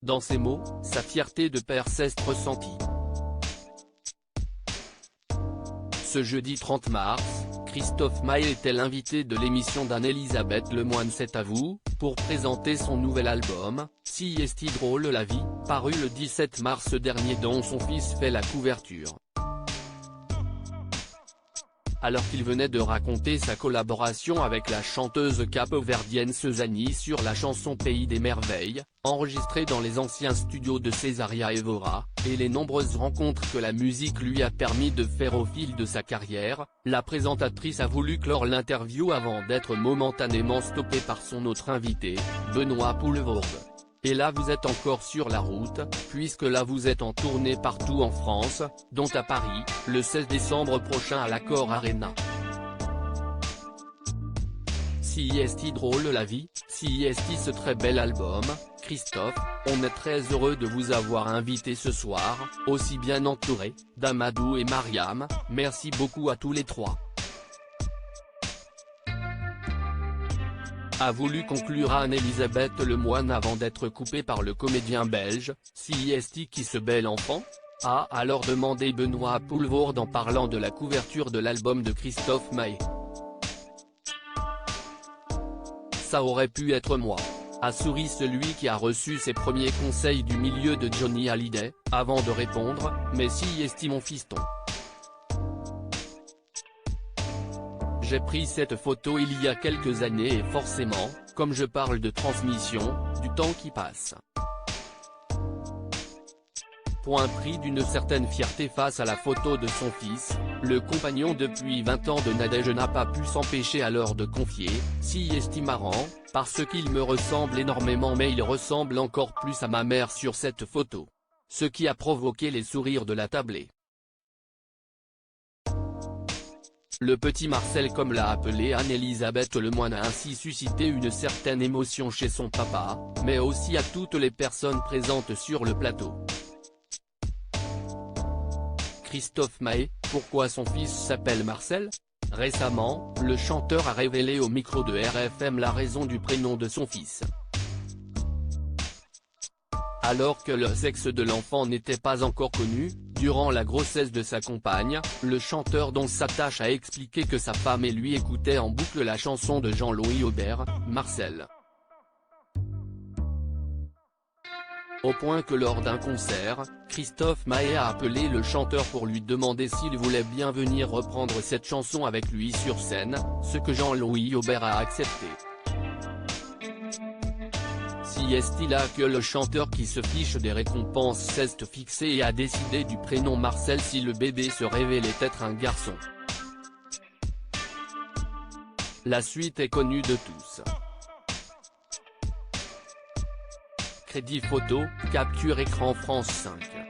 Dans ses mots, sa fierté de père s'est ressentie. Ce jeudi 30 mars, Christophe Maé était l'invité de l'émission d'Anne-Elisabeth Lemoine C'est à vous, pour présenter son nouvel album, Si est-il drôle la vie, paru le 17 mars dernier dont son fils fait la couverture. Alors qu'il venait de raconter sa collaboration avec la chanteuse cape-verdienne Sezani sur la chanson Pays des merveilles, enregistrée dans les anciens studios de Césaria Evora, et les nombreuses rencontres que la musique lui a permis de faire au fil de sa carrière, la présentatrice a voulu clore l'interview avant d'être momentanément stoppée par son autre invité, Benoît Poelvoorde. Et là vous êtes encore sur la route, puisque là vous êtes en tournée partout en France, dont à Paris, le 16 décembre prochain à l'Accor Arena. Si est-il drôle la vie, si est-il ce très bel album, Christophe, on est très heureux de vous avoir invité ce soir, aussi bien entouré, d'Amadou et Mariam, merci beaucoup à tous les trois. A voulu conclure Anne-Elisabeth Lemoine avant d'être coupée par le comédien belge, Si est-il qui ce bel enfant, a alors demandé Benoît Poelvoorde en parlant de la couverture de l'album de Christophe Maé. Ça aurait pu être moi, a souri celui qui a reçu ses premiers conseils du milieu de Johnny Hallyday, avant de répondre, mais si est-il mon fiston. J'ai pris cette photo il y a quelques années et forcément, comme je parle de transmission, du temps qui passe. Point pris d'une certaine fierté face à la photo de son fils, le compagnon depuis 20 ans de Nadège n'a pas pu s'empêcher alors de confier, si est-il marrant, parce qu'il me ressemble énormément mais il ressemble encore plus à ma mère sur cette photo. Ce qui a provoqué les sourires de la tablée. Le petit Marcel comme l'a appelé Anne-Elisabeth Lemoine a ainsi suscité une certaine émotion chez son papa, mais aussi à toutes les personnes présentes sur le plateau. Christophe Maé, pourquoi son fils s'appelle Marcel? Récemment, le chanteur a révélé au micro de RFM la raison du prénom de son fils. Alors que le sexe de l'enfant n'était pas encore connu, durant la grossesse de sa compagne, le chanteur donc s'attache à expliquer que sa femme et lui écoutaient en boucle la chanson de Jean-Louis Aubert, Marcel. Au point que lors d'un concert, Christophe Maé a appelé le chanteur pour lui demander s'il voulait bien venir reprendre cette chanson avec lui sur scène, ce que Jean-Louis Aubert a accepté. Si est-il là que le chanteur qui se fiche des récompenses s'est fixé et a décidé du prénom Marcel si le bébé se révélait être un garçon. La suite est connue de tous. Crédit photo, capture écran France 5.